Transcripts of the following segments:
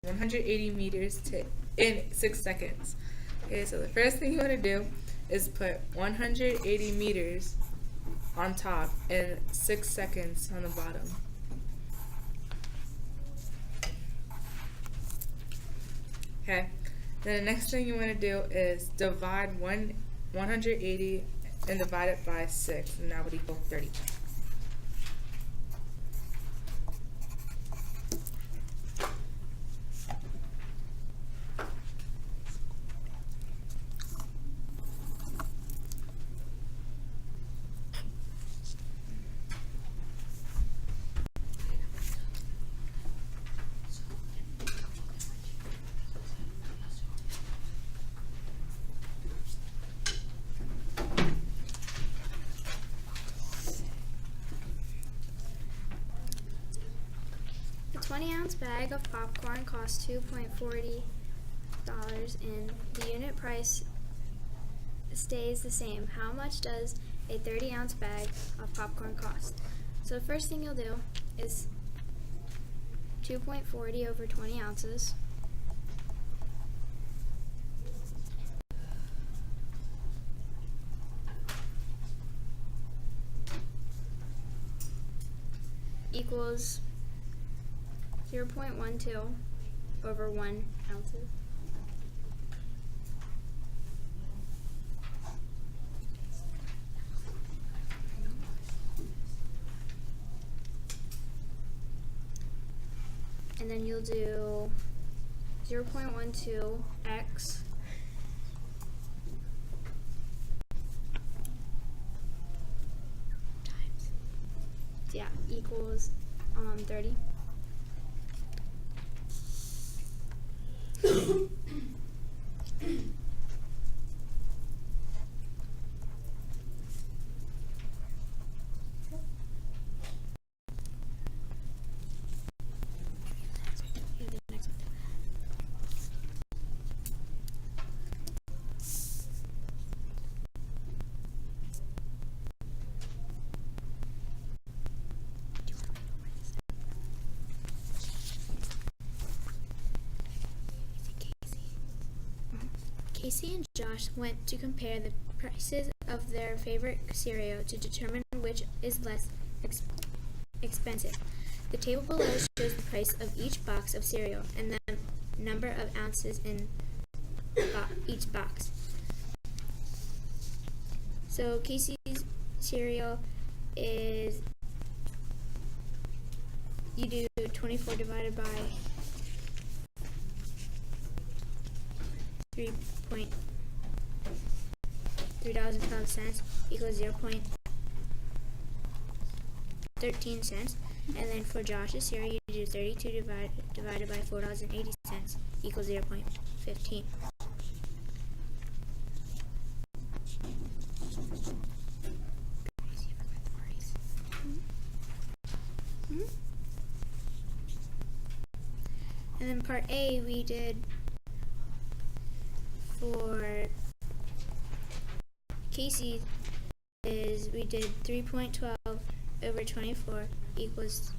180 meters in 6 seconds. Okay, so the first thing you want to do is put 180 meters on top and 6 seconds on the bottom. Okay, then the next thing you want to do is divide 180 and divide it by 6, and that would equal 30. A 20-ounce bag of popcorn costs $2.40 and the unit price stays the same. How much does a 30-ounce bag of popcorn cost? So the first thing you'll do is 2.40 over 20 ounces. Equals 0.12 over 1 ounces. And then you'll do 0.12x times, yeah, equals 30. Casey and Josh went to compare the prices of their favorite cereal to determine which is less expensive. The table below shows the price of each box of cereal and the number of ounces in each box. So Casey's cereal is, you do 24 divided by 3.3012 equals 0.13 cents. And then for Josh's cereal, you do 32 divided by $4.80 equals 0.15. And then part A, we did for Casey is we did 3.12 over 24 equals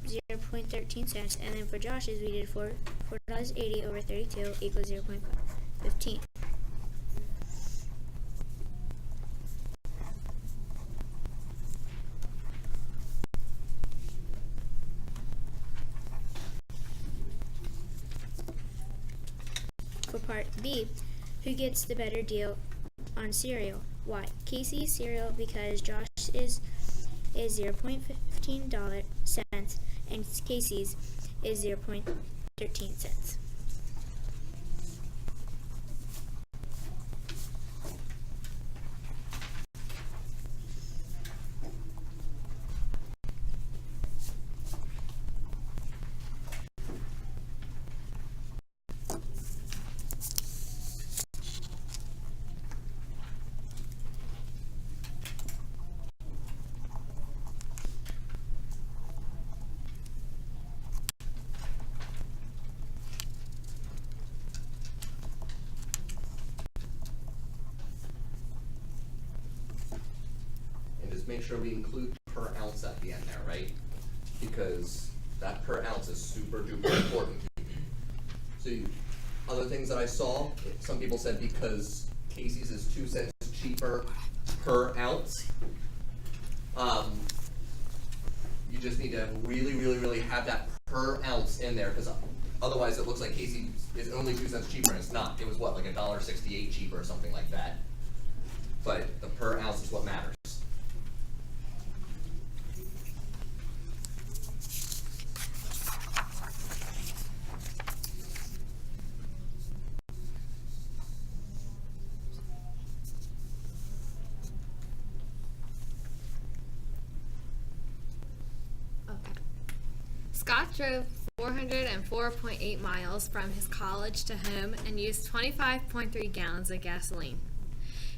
0.13 cents, and then for Josh's we did $4.80 over 32 equals 0.15. For part B, who gets the better deal on cereal? Why? Casey's cereal because Josh is $0.15 cents and Casey's is 0.13 cents. Make sure we include per ounce at the end there, right? Because That per ounce is super duper important. So other things that I saw, some people said because Casey's is 2 cents cheaper per ounce. You just need to really have that per ounce in there, because otherwise it looks like Casey is only 2 cents cheaper, and it's not. It was what, like $1.68 cheaper or something like that. But the per ounce is what matters. Okay. Scott drove 404.8 miles from his college to home and used 25.3 gallons of gasoline.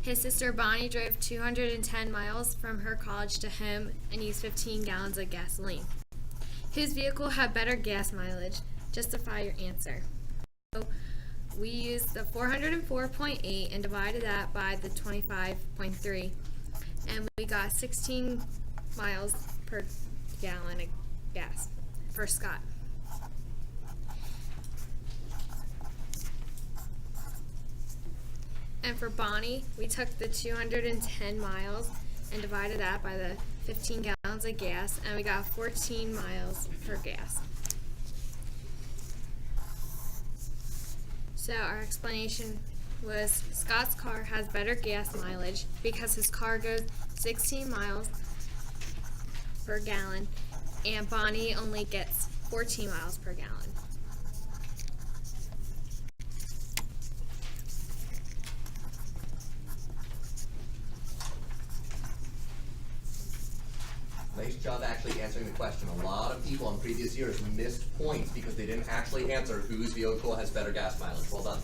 His sister Bonnie drove 210 miles from her college to home and used 15 gallons of gasoline. Whose vehicle had better gas mileage? Justify your answer. So we used the 404.8 and divided that by the 25.3, and we got 16 miles per gallon of gas for Scott. And for Bonnie, we took the 210 miles and divided that by the 15 gallons of gas, and we got 14 miles per gas. So our explanation was Scott's car has better gas mileage because his car goes 16 miles per gallon, and Bonnie only gets 14 miles per gallon. Nice job actually answering the question. A lot of people in previous years missed points because they didn't actually answer whose vehicle has better gas mileage. Well done.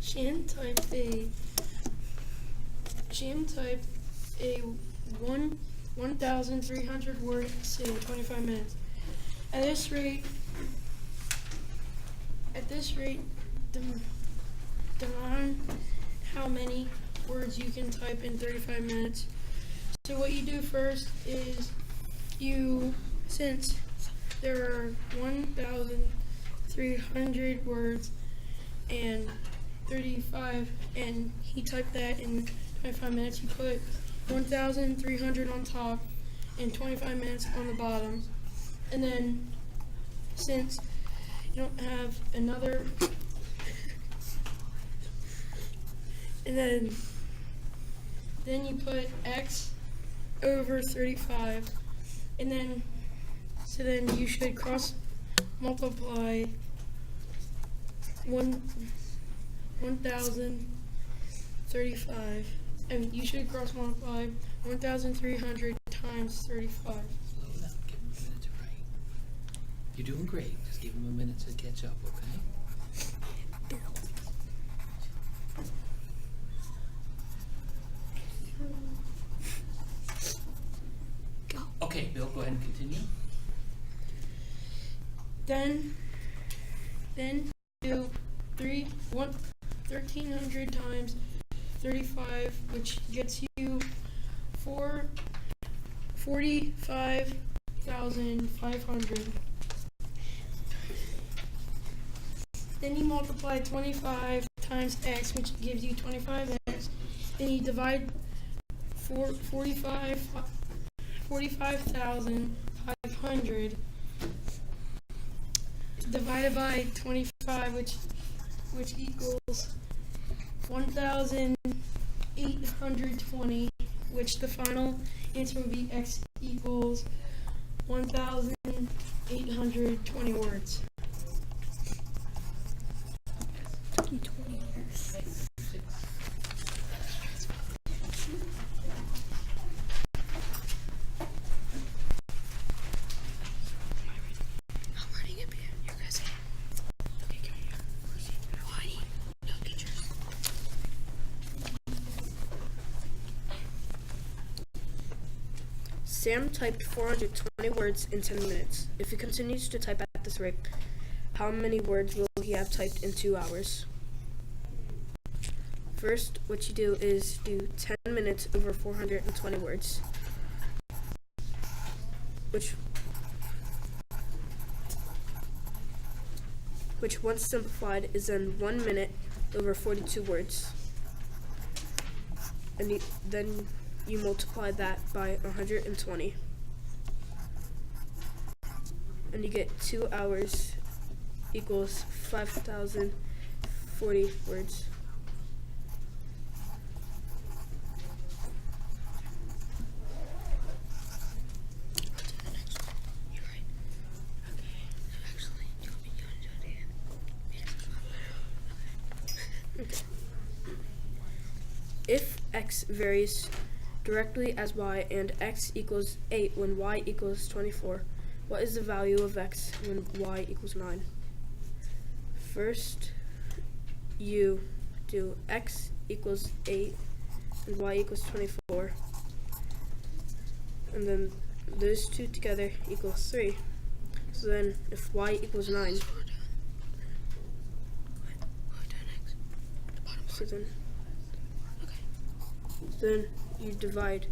Shan typed a 1,300 word essay in 25 minutes. At this rate, demand how many words you can type in 35 minutes. So what you do first is since there are 1,300 words and 35, and he typed that in 25 minutes, you put 1,300 on top and 25 minutes on the bottom. And then since you don't have another, and then you put X over 35, and then you should cross multiply 1,035, and you should cross multiply 1,300 times 35. Slow down. Give him a minute to write. You're doing great. Just give him a minute to catch up, okay? Go. Okay, Bill, go ahead and continue. Then do 1,300 times 35, which gets you 45,500. Then you multiply 25 times x, which gives you 25x. Then you divide 45,500 divided by 25, which equals 1,820, which the final answer would be x equals 1,820 words. Sam typed 420 words in 10 minutes. If he continues to type at this rate, how many words will he have typed in 2 hours? First, what you do is do 10 minutes over 420 words, which once simplified is then 1 minute over 42 words. And then you multiply that by 120. And you get 2 hours equals 5,040 words. If x varies directly as y and x equals 8 when y equals 24, what is the value of x when y equals 9? First, you do x equals 8 and y equals 24, and then those two together equal 3. So then if y equals 9, so then you divide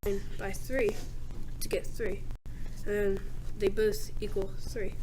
9 by 3 to get 3, and then they both equal 3.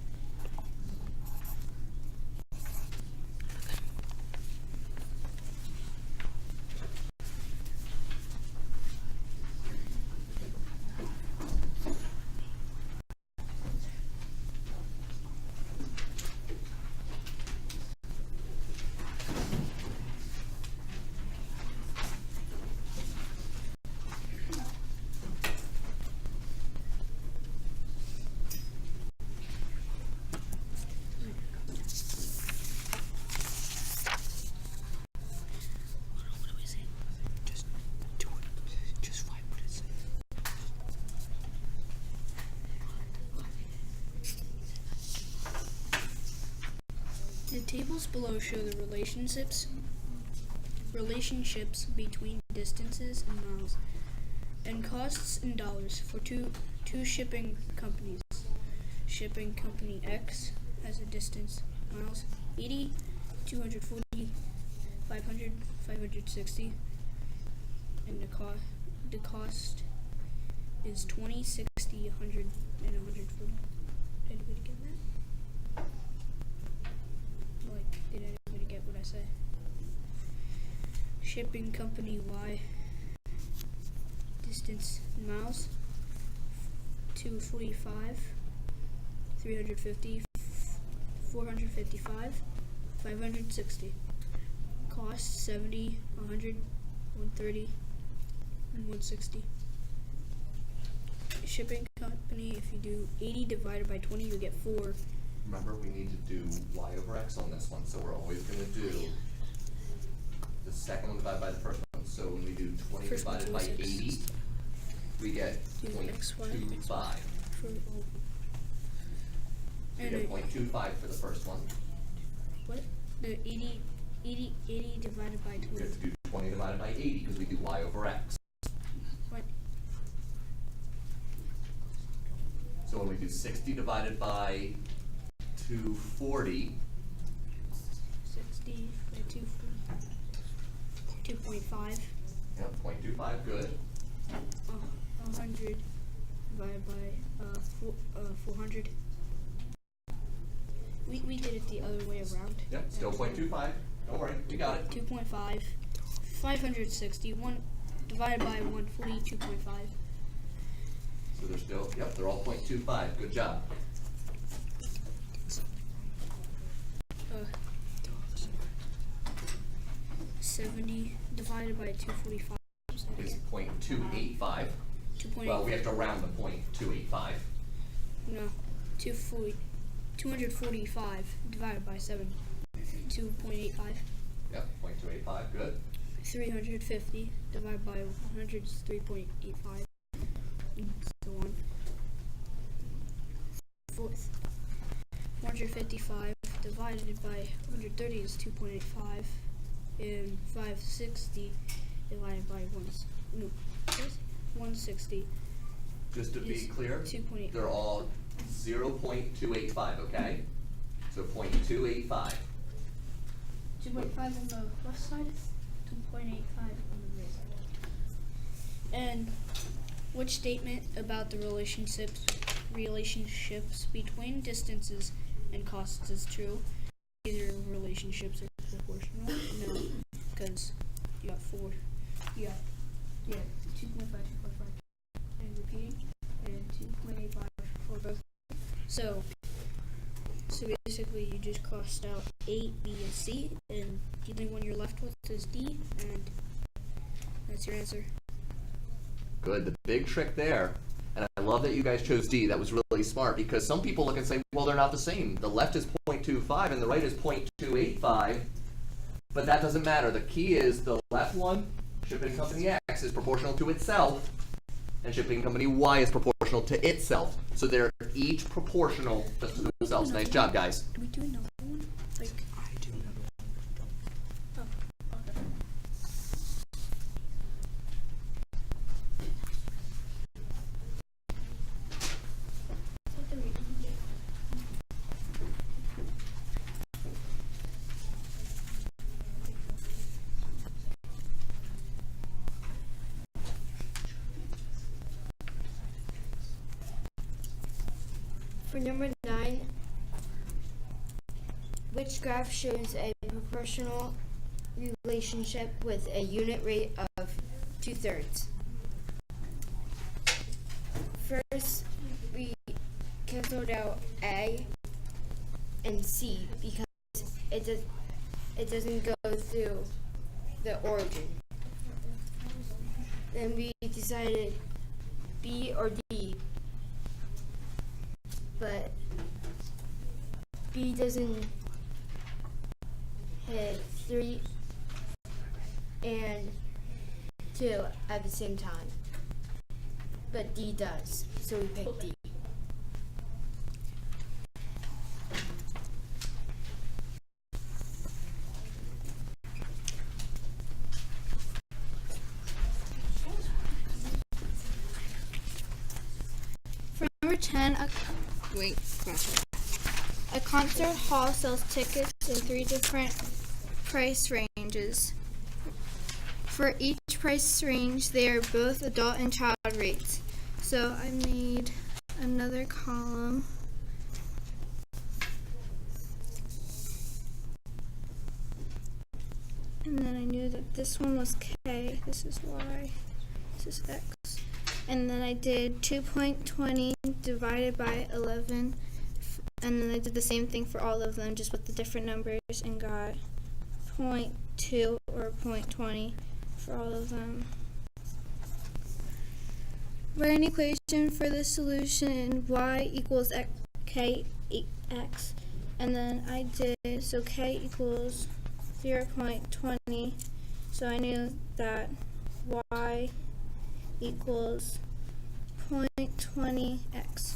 The tables below show the relationships between distances in miles and costs in dollars for two shipping companies. Shipping company X has a distance miles 80, 240, 500, 560, and the cost is 20, 60, 100, and 140. Did anybody get that? Did anybody get what I say? Shipping company Y, distance in miles, 245, 350, 455, 560. Cost 70, 100, 130, and 160. Shipping company, if you do 80 divided by 20, you get 4. Remember, we need to do y over x on this one, so we're always going to do the second one divided by the first one. So when we do 20 First divided by one's 6. 80, we get Do XY. 0.25. For all. So you And get 0.25 for the first one. what? The 80 divided by We 20. have to do 20 divided by 80 because we do y over x. What? So when we do 60 divided by 240, 60 by 2.5. yep, 0.25, good. 100 divided by 400. We did it the other way around. Yep, still 0.25. Don't worry, we got it. 2.5. 560. 1 divided by 140. 2.5. So they're still, yep, they're all 0.25. Good job. 70 divided by 245. Is 0.285. 2.8. Well, we have to round the 0.285. No. 245 divided by 7. 2.85. Yep, 0.285, good. 350 divided by 100 is 3.85. And so on. 455 divided by 130 is 2.85. And 560 divided by 160 Just to be clear, 2.8. they're all 0.285, okay? So 0.285. 2.5 on the left side, 2.85 on the right side. And which statement about the relationships between distances and costs is true? Either relationships are proportional? No, because you got 4. You got 2.5, 2.5, and repeating, and 2.85 for both. So basically you just crossed out A, B, and C, and the only one you're left with is D, and that's your answer. Good. The big trick there, and I love that you guys chose D. That was really smart, because some people look and say, well, they're not the same. The left is 0.25 and the right is 0.285, but that doesn't matter. The key is the left one, shipping company X, is proportional to itself, and shipping company Y is proportional to itself. So they're each proportional just to themselves. Nice job, guys. Do we do another one? Like, I do another one. oh, okay. For number 9, which graph shows a proportional relationship with a unit rate of 2/3? First, we canceled out A and C because it doesn't go through the origin. Then we decided B or D, but B doesn't hit 3 and 2 at the same time, but D does, so we picked D. For number 10, a concert hall sells tickets in 3 different price ranges. For each price range, they are both adult and child rates. So I made another column. And then I knew that this one was K, this is Y, this is X. And then I did 2.20 divided by 11, and then I did the same thing for all of them, just with the different numbers, and got 0.2 or 0.20 for all of them. Write an equation for the solution y equals k x, and then I did, so k equals 0.20, so I knew that y equals 0.20x.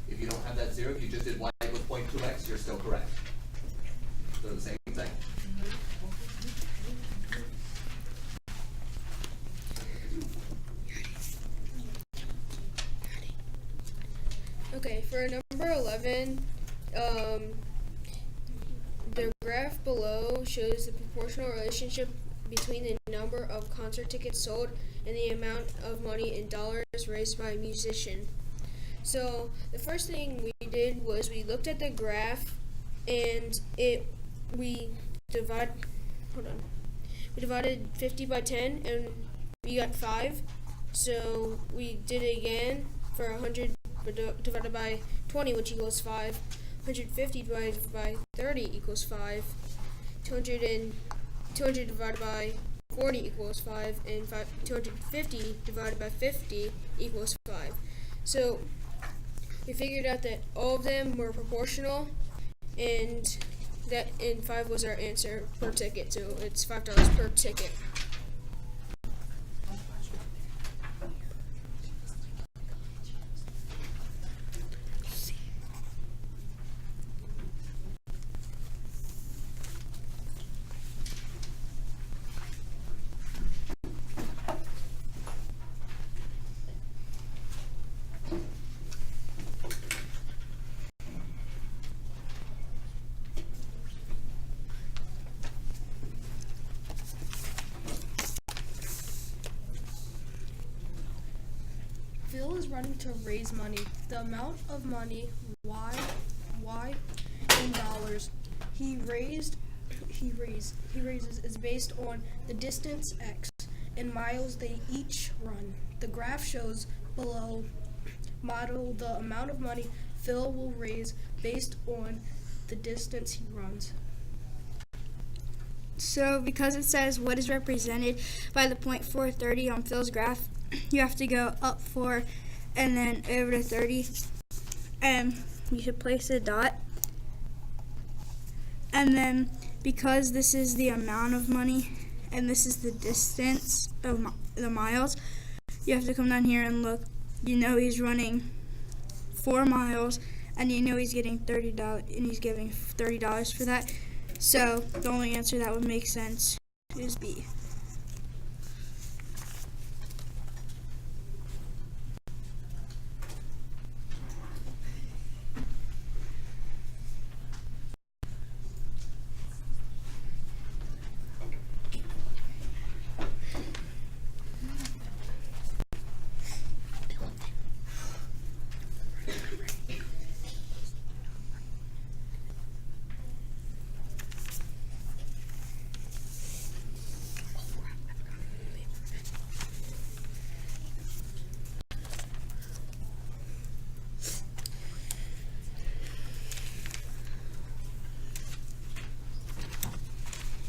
If you don't have that 0, if you just did y equals 0.2x, you're still correct. They're the same thing. Okay, for number 11, the graph below shows the proportional relationship between the number of concert tickets sold and the amount of money in dollars raised by a musician. So the first thing we did was we looked at the graph, and we divided 50 by 10, and we got 5. So we did it again for 100 divided by 20, which equals 5. 150 divided by 30 equals 5. 200 divided by 40 equals 5, and 250 divided by 50 equals 5. So we figured out that all of them were proportional, and 5 was our answer per ticket. So it's $5 per ticket. running to raise money. The amount of money, Y in dollars he raises is based on the distance X in miles they each run. The graph shows below model the amount of money Phil will raise based on the distance he runs. So because it says what is represented by the point 430 on Phil's graph, you have to go up 4 and then over to 30, and you should place a dot. And then because this is the amount of money and this is the distance of the miles, you have to come down here and look. You know he's running 4 miles, and you know he's getting $30, and he's giving $30 for that. So the only answer that would make sense is B.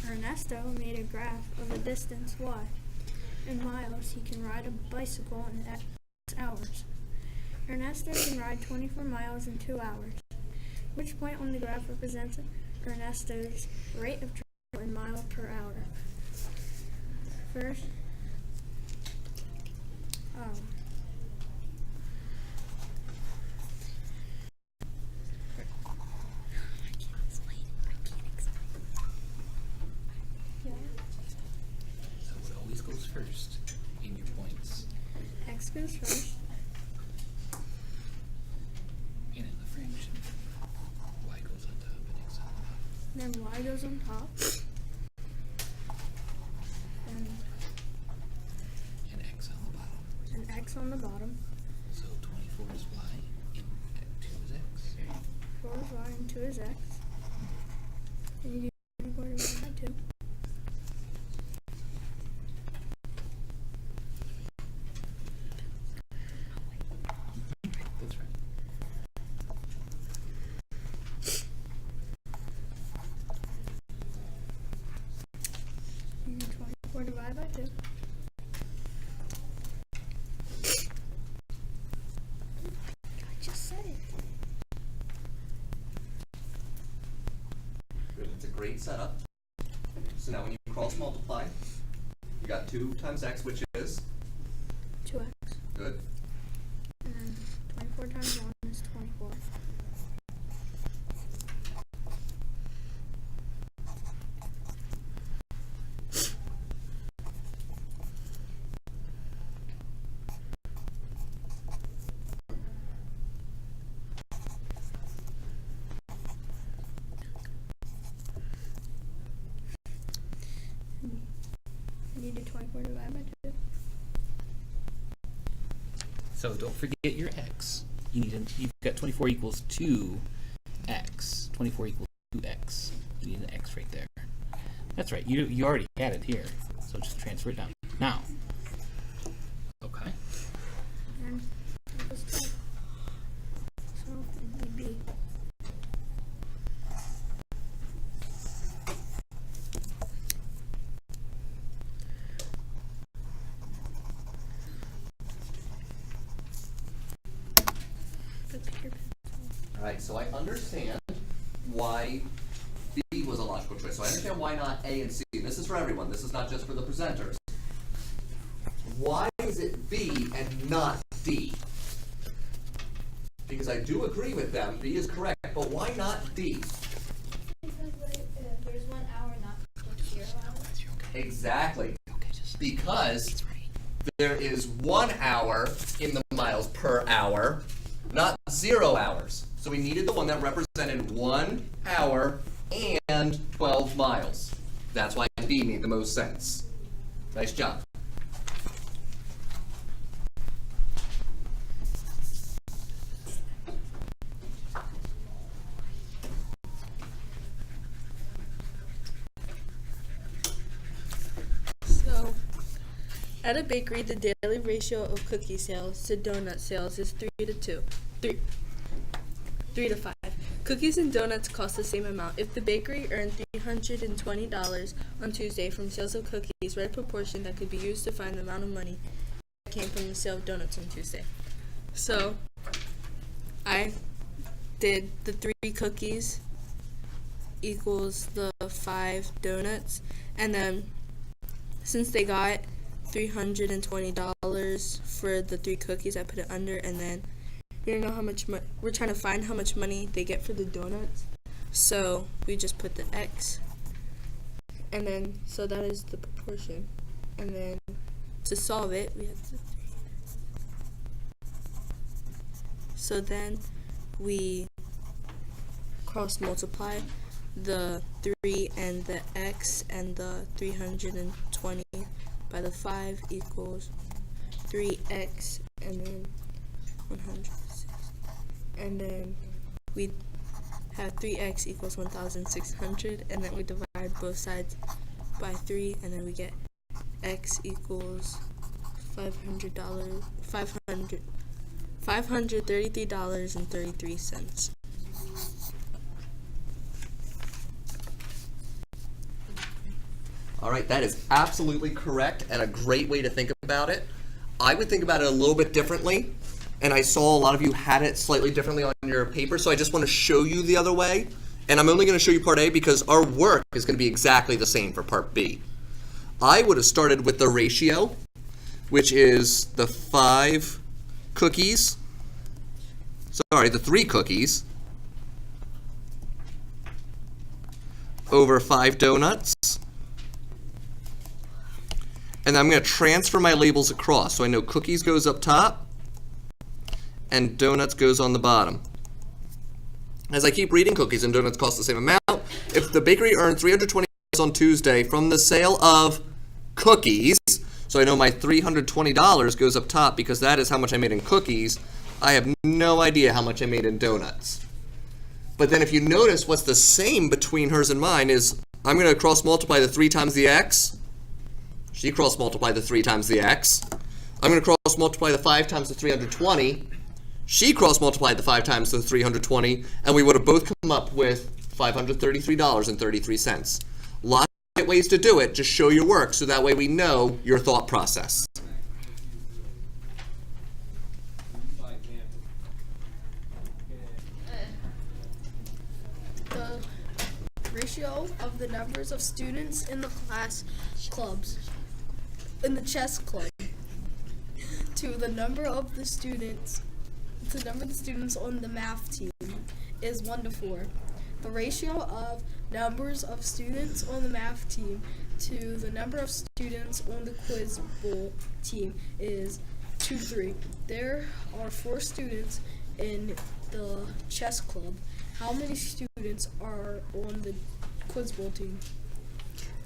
Ernesto made a graph of the distance y. In miles, he can ride a bicycle in X hours. Ernesto can ride 24 miles in 2 hours. Which point on the graph represents Ernesto's rate of travel in miles per hour? First, So it always goes first in your points. X goes first. And in the fraction, y goes on top and x on the bottom. Then y goes on top. And x on the bottom. And x on the bottom. So 24 is y and 2 is x. 4 is y and 2 is x. And you do 24 divided by 2. That's right. You do 24 divided by 2. I just said it. Good, it's a great setup. So now when you cross multiply, you got 2 times x, which is 2x. good. And then 24 times 1 is 24. And you do 24 divided by 2. So don't forget your x. You've got 24 equals 2x. 24 equals 2x. You need an x right there. That's right. You already had it here. So just transfer it down. Now. Okay. And it was 12. So it would be the Peter Pan. Alright, so I understand why B was a logical choice. So I understand why not A and C. And this is for everyone. This is not just for the presenters. Why is it B and not D? Because I do agree with them. B is correct. But why not D? Because there's 1 hour, not 0 hours. Exactly. Okay, just Because there is 1 hour in the miles per hour, not 0 hours. So we needed the one that represented 1 hour and 12 miles. That's why B made the most sense. Nice job. At a bakery, the daily ratio of cookie sales to donut sales is 3 to 5. Cookies and donuts cost the same amount. If the bakery earned $320 on Tuesday from sales of cookies, write a proportion that could be used to find the amount of money that came from the sale of donuts on Tuesday. So, I did the 3 cookies equals the 5 donuts, and then since they got $320 for the 3 cookies, I put it under, and then we don't know how much we're trying to find how much money they get for the donuts, so we just put the X, and then so that is the proportion, and then to solve it we have to so then we cross multiply the 3 and the X and the 320 by the 5 equals 3X and then 160. And then we have 3X equals 1,600, and then we divide both sides by 3, and then we get X equals $533.33. All right, that is absolutely correct and a great way to think about it. I would think about it a little bit differently, and I saw a lot of you had it slightly differently on your paper, so I just want to show you the other way. And I'm only going to show you part A because our work is going to be exactly the same for part B. I would have started with the ratio, which is the 3 cookies over 5 donuts. And I'm going to transfer my labels across. So I know cookies goes up top and donuts goes on the bottom. As I keep reading, cookies and donuts cost the same amount. If the bakery earned $320 on Tuesday from the sale of cookies, so I know my $320 goes up top because that is how much I made in cookies. I have no idea how much I made in donuts. But then if you notice what's the same between hers and mine is I'm going to cross multiply the 3 times the X. She cross multiply the 3 times the X. I'm going to cross multiply the 5 times the 320. She cross multiplied the 5 times the 320, and we would have both come up with $533.33. Lots of ways to do it. Just show your work so that way we know your thought process. The ratio of the numbers of students in the class clubs, in the chess club, to the number of the students on the math team is 1 to 4. The ratio of numbers of students on the math team to the number of students on the quiz bowl team is 2 to 3. There are 4 students in the chess club. How many students are on the quiz bowl team?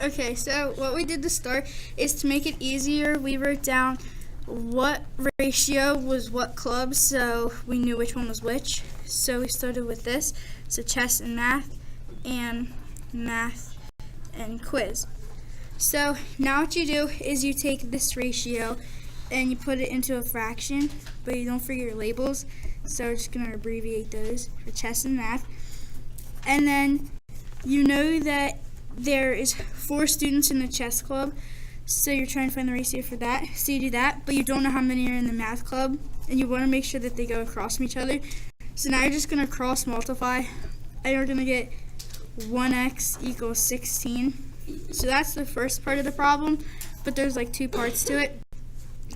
Okay, so what we did to start is to make it easier, we wrote down what ratio was what club, so we knew which one was which. So we started with this, so chess and math and quiz. So now what you do is you take this ratio and you put it into a fraction, but you don't forget your labels. So we're just going to abbreviate those for chess and math. And then you know that there is 4 students in the chess club, so you're trying to find the ratio for that. So you do that, but you don't know how many are in the math club, and you want to make sure that they go across from each other. So now you're just going to cross multiply, and you're going to get 1x equals 16. So that's the first part of the problem, but there's like 2 parts to it.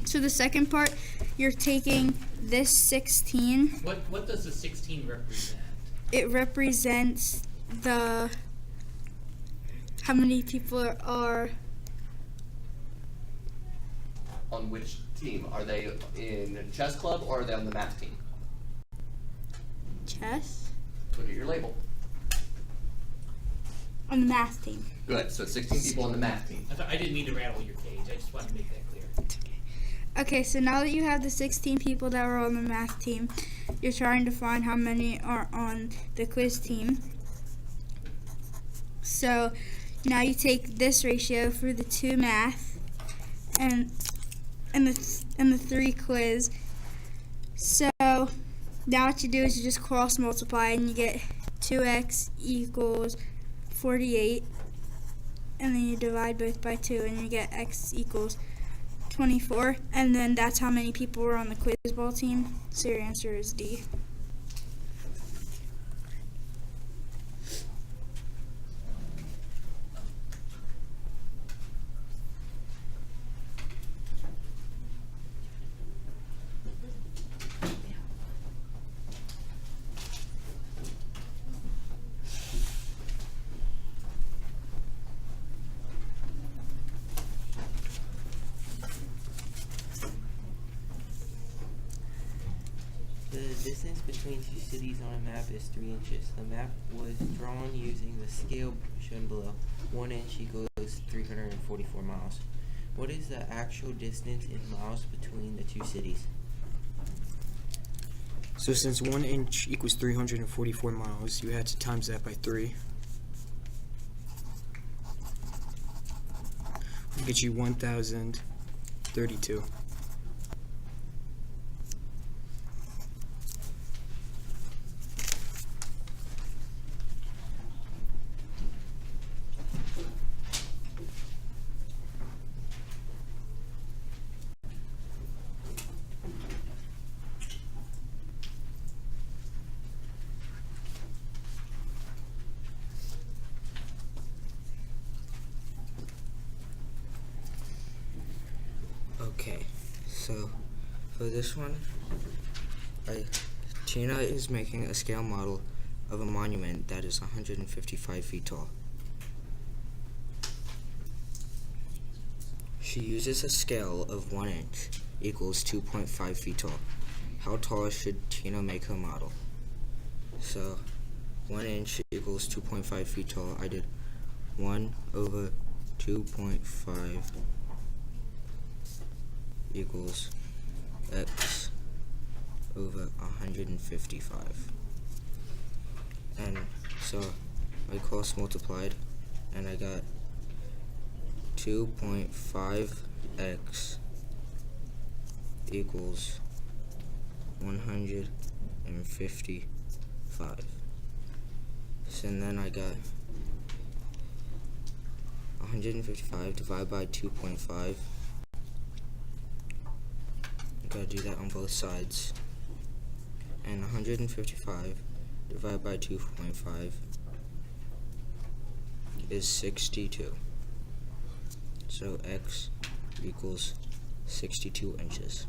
So the second part, you're taking this 16. What does the 16 represent? It represents the how many people are On which team? Are they in chess club or are they on the math team? chess Look at your label. on the math team. Good, so 16 people on the math team. I didn't mean to rattle your cage. I just wanted to make that clear. Okay, so now that you have the 16 people that were on the math team, you're trying to find how many are on the quiz team. So now you take this ratio for the 2 math, and and the 3 quiz. So now what you do is you just cross multiply and you get 2x equals 48, and then you divide both by 2 and you get x equals 24, and then that's how many people were on the quiz ball team. So your answer is D. The distance between two cities on a map is 3 inches. The map was drawn using the scale shown below. 1 inch equals 344 miles. What is the actual distance in miles between the two cities? So since 1 inch equals 344 miles, you had to times that by 3. It'll get you 1,032. Okay, so for this one, Tina is making a scale model of a monument that is 155 feet tall. She uses a scale of 1 inch equals 2.5 feet tall. How tall should Tina make her model? So 1 inch equals 2.5 feet tall. I did 1 over 2.5 equals x over 155. And so I cross multiplied and I got 2.5x equals 155. So then I got 155 divided by 2.5. Gotta do that on both sides. And 155 divided by 2.5 is 62. So x equals 62 inches.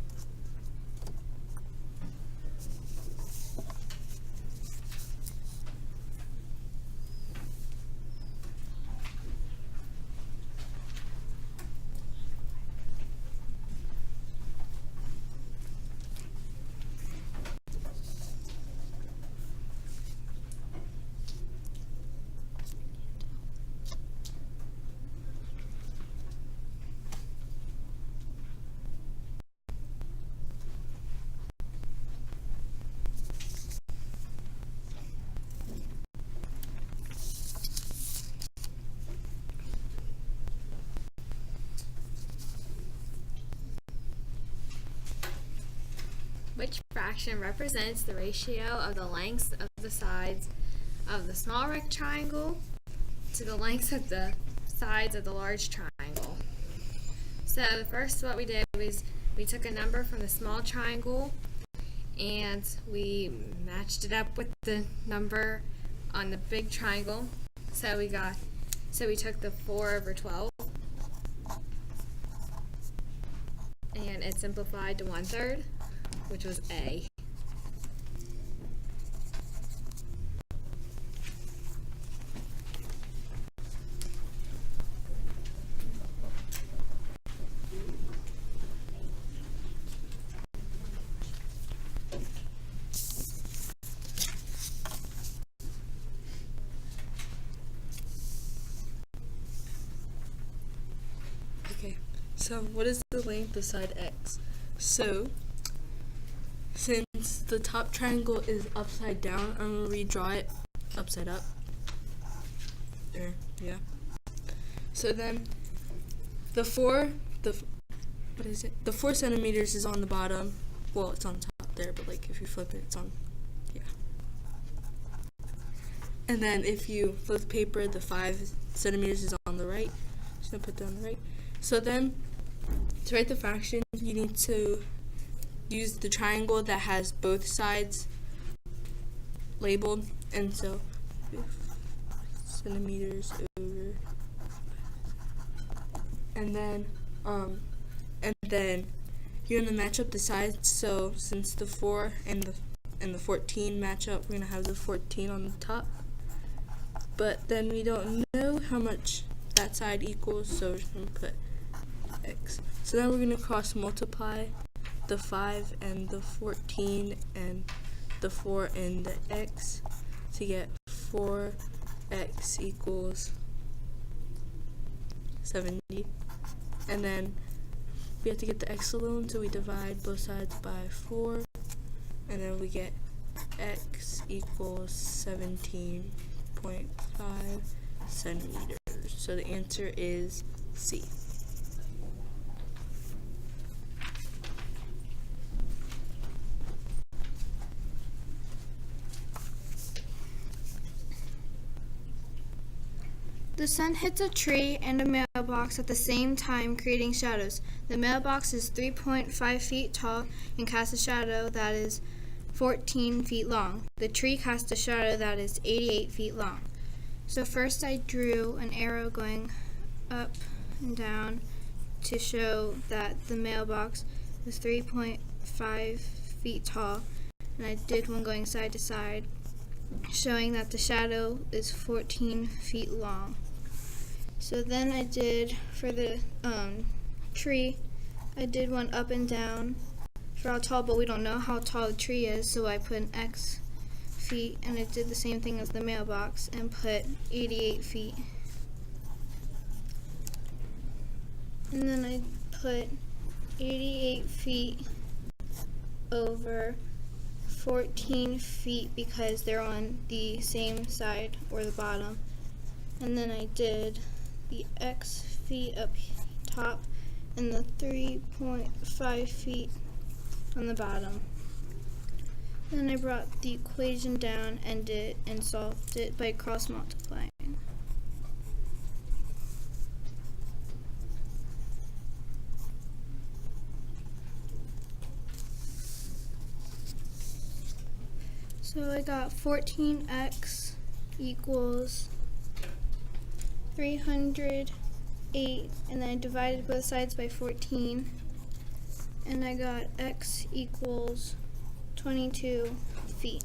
Which fraction represents the ratio of the lengths of the sides of the small rectangle to the lengths of the sides of the large triangle? So the first what we did was we took a number from the small triangle and we matched it up with the number on the big triangle. So we took the 4 over 12 and it simplified to 1/3, which was A. Okay, so what is the length of side X? So, since the top triangle is upside down, I'm going to redraw it upside up. There, yeah. So then, the what is it? The 4 centimeters is on the bottom. Well, it's on top there, but like if you flip it, it's on, yeah. And then if you flip the paper, the 5 centimeters is on the right. Just gonna put that on the right. So then, to write the fraction, you need to use the triangle that has both sides labeled, and so centimeters over, and then you're gonna match up the sides. So since the 4 and the 14 match up, we're gonna have the 14 on the top. But then we don't know how much that side equals, so we're just gonna put x. So then we're gonna cross multiply the 5 and the 14 and the 4 and the x to get 4x equals 70. And then we have to get the x alone, so we divide both sides by 4, and then we get x equals 17.5 centimeters. So the answer is C. The sun hits a tree and a mailbox at the same time, creating shadows. The mailbox is 3.5 feet tall and casts a shadow that is 14 feet long. The tree casts a shadow that is 88 feet long. So first I drew an arrow going up and down to show that the mailbox was 3.5 feet tall, and I did one going side to side, showing that the shadow is 14 feet long. So then I did, for the tree, I did one up and down for how tall, but we don't know how tall the tree is, so I put an X feet, and I did the same thing as the mailbox and put 88 feet. And then I put 88 feet over 14 feet because they're on the same side or the bottom. And then I did the X feet up top and the 3.5 feet on the bottom. Then I brought the equation down and solved it by cross multiplying. So I got 14x equals 308, and then I divided both sides by 14, and I got x equals 22 feet.